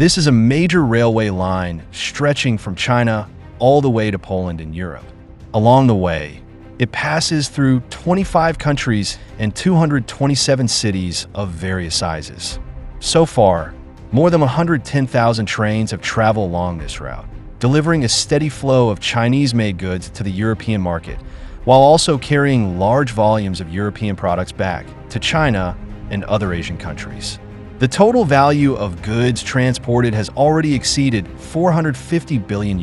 This is a major railway line stretching from China all the way to Poland and Europe. Along the way, it passes through 25 countries and 227 cities of various sizes. So far, more than 110,000 trains have traveled along this route, delivering a steady flow of Chinese-made goods to the European market, while also carrying large volumes of European products back to China and other Asian countries. The total value of goods transported has already exceeded $450 billion.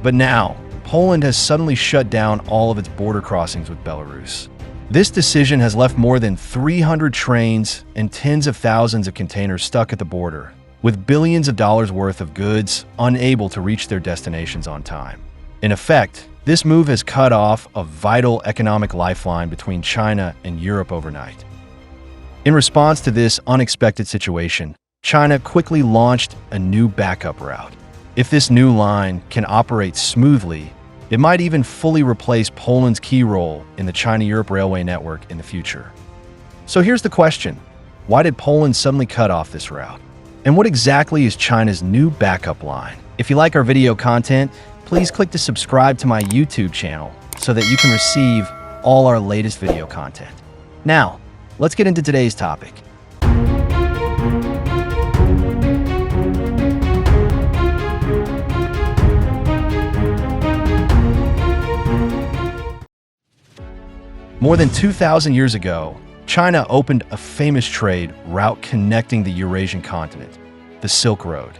But now, Poland has suddenly shut down all of its border crossings with Belarus. This decision has left more than 300 trains and tens of thousands of containers stuck at the border, with billions of dollars worth of goods unable to reach their destinations on time. In effect, this move has cut off a vital economic lifeline between China and Europe overnight. In response to this unexpected situation, China quickly launched a new backup route. If this new line can operate smoothly, it might even fully replace Poland's key role in the China-Europe railway network in the future. So here's the question: why did Poland suddenly cut off this route? And what exactly is China's new backup line? If you like our video content, please click to subscribe to my YouTube channel so that you can receive all our latest video content. Now, let's get into today's topic. More than 2,000 years ago, China opened a famous trade route connecting the Eurasian continent, the Silk Road.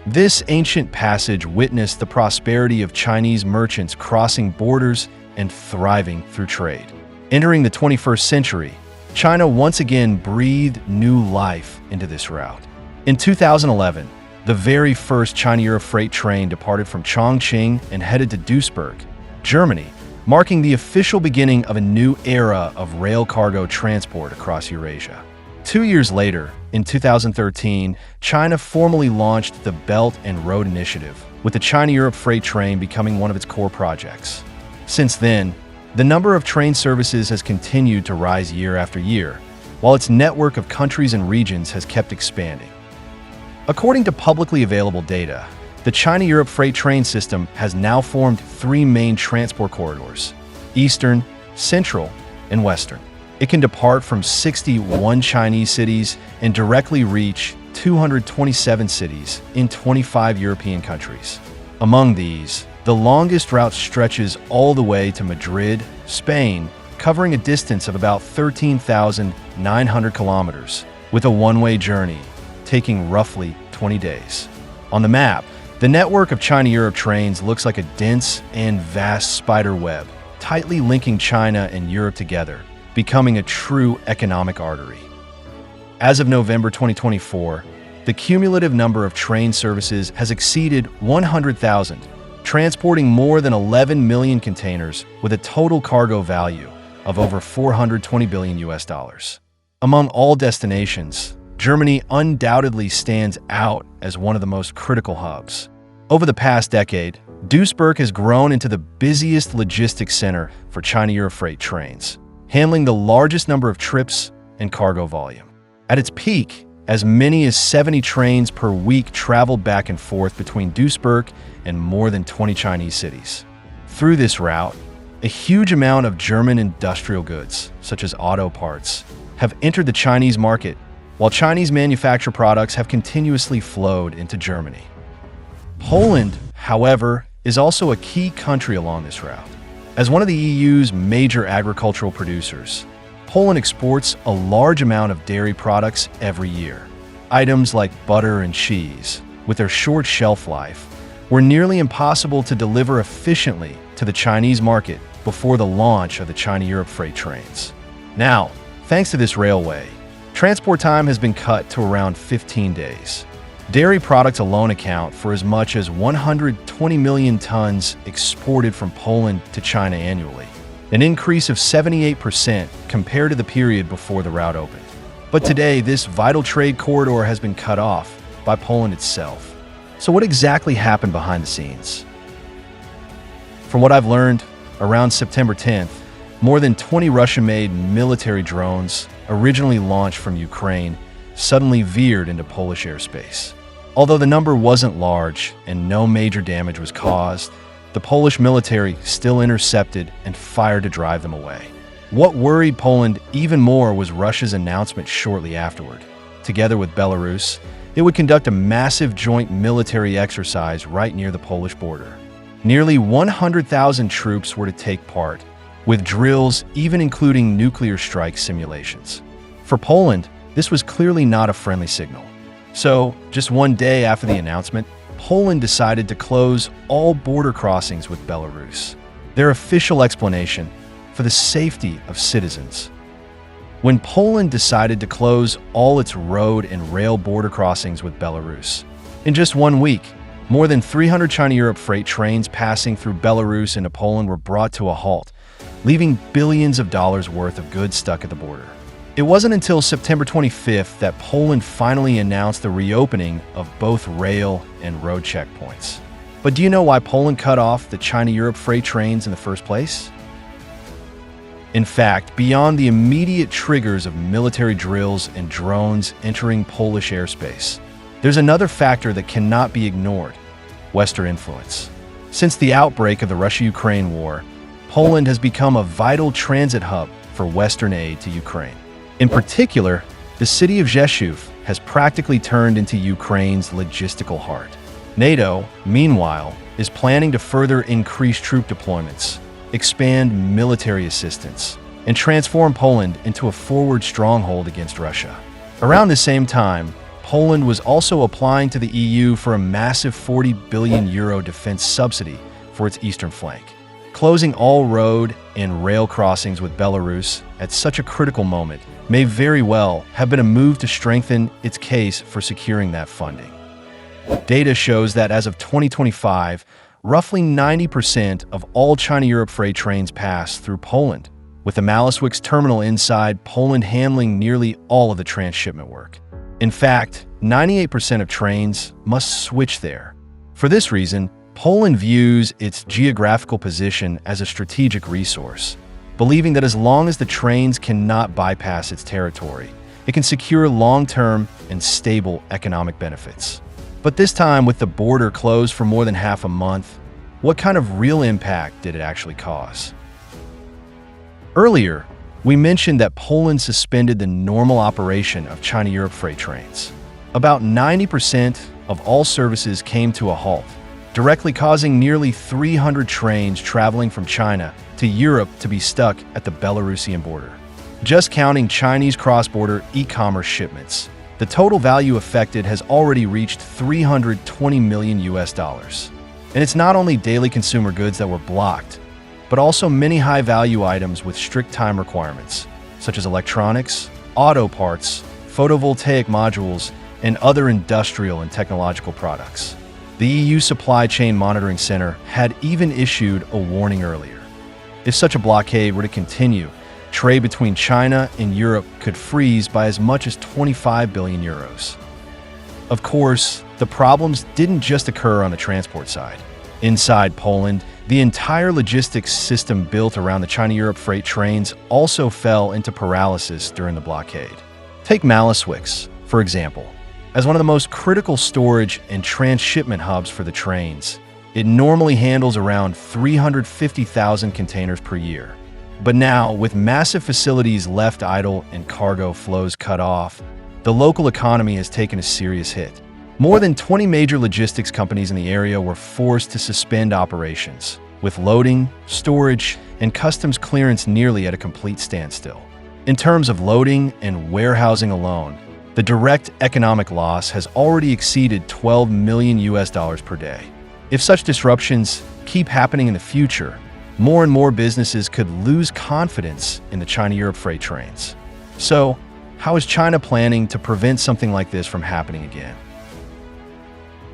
This ancient passage witnessed the prosperity of Chinese merchants crossing borders and thriving through trade. Entering the 21st century, China once again breathed new life into this route. In 2011, the very first China-Europe freight train departed from Chongqing and headed to Duisburg, Germany, marking the official beginning of a new era of rail cargo transport across Eurasia. 2 years later, in 2013, China formally launched the Belt and Road Initiative, with the China-Europe freight train becoming one of its core projects. Since then, the number of train services has continued to rise year after year, while its network of countries and regions has kept expanding. According to publicly available data, the China-Europe freight train system has now formed three main transport corridors: Eastern, Central, and Western. It can depart from 61 Chinese cities and directly reach 227 cities in 25 European countries. Among these, the longest route stretches all the way to Madrid, Spain, covering a distance of about 13,900 kilometers, with a one-way journey taking roughly 20 days. On the map, the network of China-Europe trains looks like a dense and vast spider web, tightly linking China and Europe together, becoming a true economic artery. As of November 2024, the cumulative number of train services has exceeded 100,000, transporting more than 11 million containers with a total cargo value of over $420 billion. Among all destinations, Germany undoubtedly stands out as one of the most critical hubs. Over the past decade, Duisburg has grown into the busiest logistics center for China-Europe freight trains, handling the largest number of trips and cargo volume. At its peak, as many as 70 trains per week traveled back and forth between Duisburg and more than 20 Chinese cities. Through this route, a huge amount of German industrial goods, such as auto parts, have entered the Chinese market, while Chinese manufactured products have continuously flowed into Germany. Poland, however, is also a key country along this route. As one of the EU's major agricultural producers, Poland exports a large amount of dairy products every year. Items like butter and cheese, with their short shelf life, were nearly impossible to deliver efficiently to the Chinese market before the launch of the China-Europe freight trains. Now, thanks to this railway, transport time has been cut to around 15 days. Dairy products alone account for as much as 120 million tons exported from Poland to China annually, an increase of 78% compared to the period before the route opened. But today, this vital trade corridor has been cut off by Poland itself. So what exactly happened behind the scenes? From what I've learned, around September 10th, more than 20 Russian-made military drones, originally launched from Ukraine, suddenly veered into Polish airspace. Although the number wasn't large and no major damage was caused, the Polish military still intercepted and fired to drive them away. What worried Poland even more was Russia's announcement shortly afterward. Together with Belarus, it would conduct a massive joint military exercise right near the Polish border. Nearly 100,000 troops were to take part, with drills even including nuclear strike simulations. For Poland, this was clearly not a friendly signal. So, just one day after the announcement, Poland decided to close all border crossings with Belarus. Their official explanation: for the safety of citizens. When Poland decided to close all its road and rail border crossings with Belarus, in just 1 week, more than 300 China-Europe freight trains passing through Belarus into Poland were brought to a halt, leaving billions of dollars worth of goods stuck at the border. It wasn't until September 25th that Poland finally announced the reopening of both rail and road checkpoints. But do you know why Poland cut off the China-Europe freight trains in the first place? In fact, beyond the immediate triggers of military drills and drones entering Polish airspace, there's another factor that cannot be ignored: Western influence. Since the outbreak of the Russia-Ukraine war, Poland has become a vital transit hub for Western aid to Ukraine. In particular, the city of Rzeszów has practically turned into Ukraine's logistical heart. NATO, meanwhile, is planning to further increase troop deployments, expand military assistance, and transform Poland into a forward stronghold against Russia. Around the same time, Poland was also applying to the EU for a massive €40 billion defense subsidy for its eastern flank. Closing all road and rail crossings with Belarus at such a critical moment may very well have been a move to strengthen its case for securing that funding. Data shows that as of 2025, roughly 90% of all China-Europe freight trains pass through Poland, with the Maloswicz terminal inside Poland handling nearly all of the transshipment work. In fact, 98% of trains must switch there. For this reason, Poland views its geographical position as a strategic resource, believing that as long as the trains cannot bypass its territory, it can secure long-term and stable economic benefits. But this time, with the border closed for more than half a month, what kind of real impact did it actually cause? Earlier, we mentioned that Poland suspended the normal operation of China-Europe freight trains. About 90% of all services came to a halt, directly causing nearly 300 trains traveling from China to Europe to be stuck at the Belarusian border. Just counting Chinese cross-border e-commerce shipments, the total value affected has already reached $320 million. And it's not only daily consumer goods that were blocked, but also many high-value items with strict time requirements, such as electronics, auto parts, photovoltaic modules, and other industrial and technological products. The EU Supply Chain Monitoring Center had even issued a warning earlier. If such a blockade were to continue, trade between China and Europe could freeze by as much as €25 billion. Of course, the problems didn't just occur on the transport side. Inside Poland, the entire logistics system built around the China-Europe freight trains also fell into paralysis during the blockade. Take Maloswicz, for example. As one of the most critical storage and transshipment hubs for the trains, it normally handles around 350,000 containers per year. But now, with massive facilities left idle and cargo flows cut off, the local economy has taken a serious hit. More than 20 major logistics companies in the area were forced to suspend operations, with loading, storage, and customs clearance nearly at a complete standstill. In terms of loading and warehousing alone, the direct economic loss has already exceeded $12 million per day. If such disruptions keep happening in the future, more and more businesses could lose confidence in the China-Europe freight trains. So, how is China planning to prevent something like this from happening again?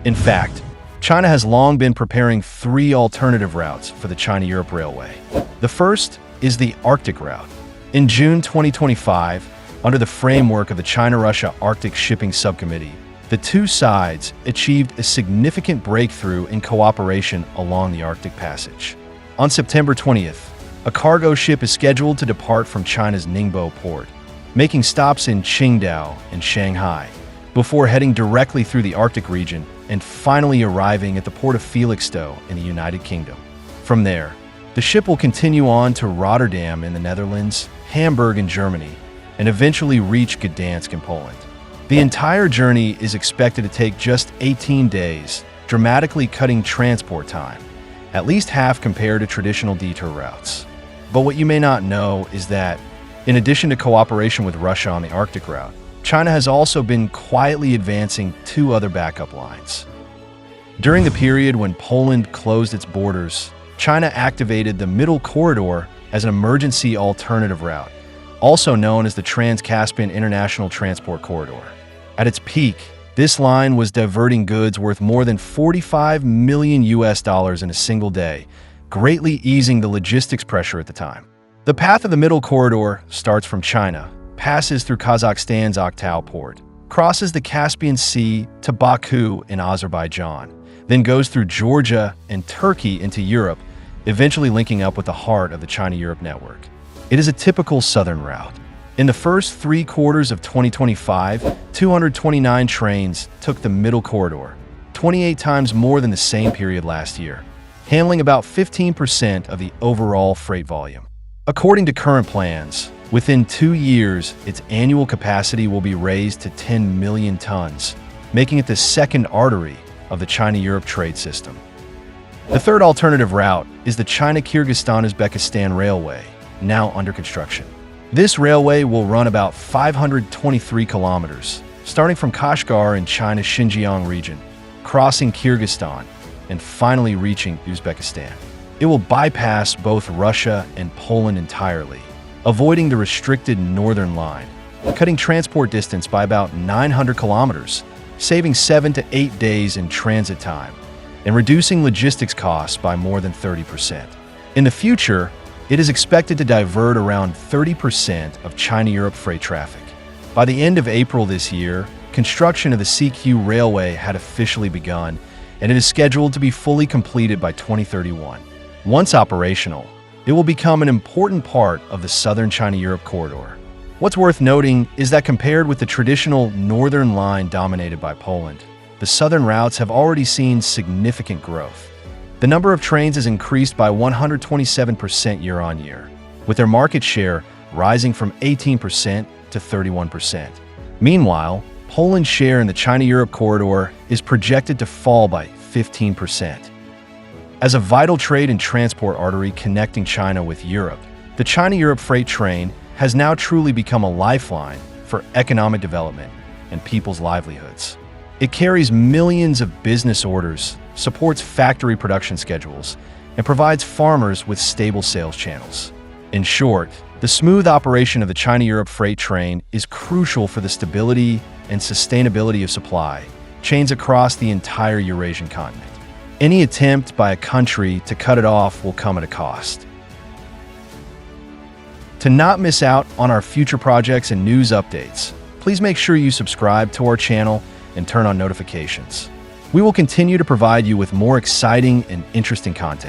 In fact, China has long been preparing 3 alternative routes for the China-Europe Railway. The first is the Arctic route. In June 2025, under the framework of the China-Russia Arctic Shipping Subcommittee, the two sides achieved a significant breakthrough in cooperation along the Arctic Passage. On September 20th, a cargo ship is scheduled to depart from China's Ningbo port. making stops in Qingdao and Shanghai, before heading directly through the Arctic region and finally arriving at the port of Felixstowe in the United Kingdom. From there, the ship will continue on to Rotterdam in the Netherlands, Hamburg in Germany, and eventually reach Gdansk in Poland. The entire journey is expected to take just 18 days, dramatically cutting transport time, at least half compared to traditional detour routes. But what you may not know is that, in addition to cooperation with Russia on the Arctic route, China has also been quietly advancing 2 other backup lines. During the period when Poland closed its borders, China activated the Middle Corridor as an emergency alternative route, also known as the Trans-Caspian International Transport Corridor. At its peak, this line was diverting goods worth more than $45 million in a single day, greatly easing the logistics pressure at the time. The path of the Middle Corridor starts from China, passes through Kazakhstan's Aktau port, crosses the Caspian Sea to Baku in Azerbaijan, then goes through Georgia and Turkey into Europe, eventually linking up with the heart of the China-Europe network. It is a typical southern route. In the first 3 quarters of 2025, 229 trains took the Middle Corridor, 28 times more than the same period last year, handling about 15% of the overall freight volume. According to current plans, within 2 years, its annual capacity will be raised to 10 million tons, making it the second artery of the China-Europe trade system. The third alternative route is the China-Kyrgyzstan-Uzbekistan Railway, now under construction. This railway will run about 523 kilometers, starting from Kashgar in China's Xinjiang region, crossing Kyrgyzstan, and finally reaching Uzbekistan. It will bypass both Russia and Poland entirely, avoiding the restricted northern line, cutting transport distance by about 900 kilometers, saving 7 to 8 days in transit time, and reducing logistics costs by more than 30%. In the future, it is expected to divert around 30% of China-Europe freight traffic. By the end of April this year, construction of the CQ Railway had officially begun, and it is scheduled to be fully completed by 2031. Once operational, it will become an important part of the southern China-Europe corridor. What's worth noting is that compared with the traditional northern line dominated by Poland, the southern routes have already seen significant growth. The number of trains has increased by 127% year-on-year, with their market share rising from 18% to 31%. Meanwhile, Poland's share in the China-Europe corridor is projected to fall by 15%. As a vital trade and transport artery connecting China with Europe, the China-Europe freight train has now truly become a lifeline for economic development and people's livelihoods. It carries millions of business orders, supports factory production schedules, and provides farmers with stable sales channels. In short, the smooth operation of the China-Europe freight train is crucial for the stability and sustainability of supply chains across the entire Eurasian continent. Any attempt by a country to cut it off will come at a cost. To not miss out on our future projects and news updates, please make sure you subscribe to our channel and turn on notifications. We will continue to provide you with more exciting and interesting content.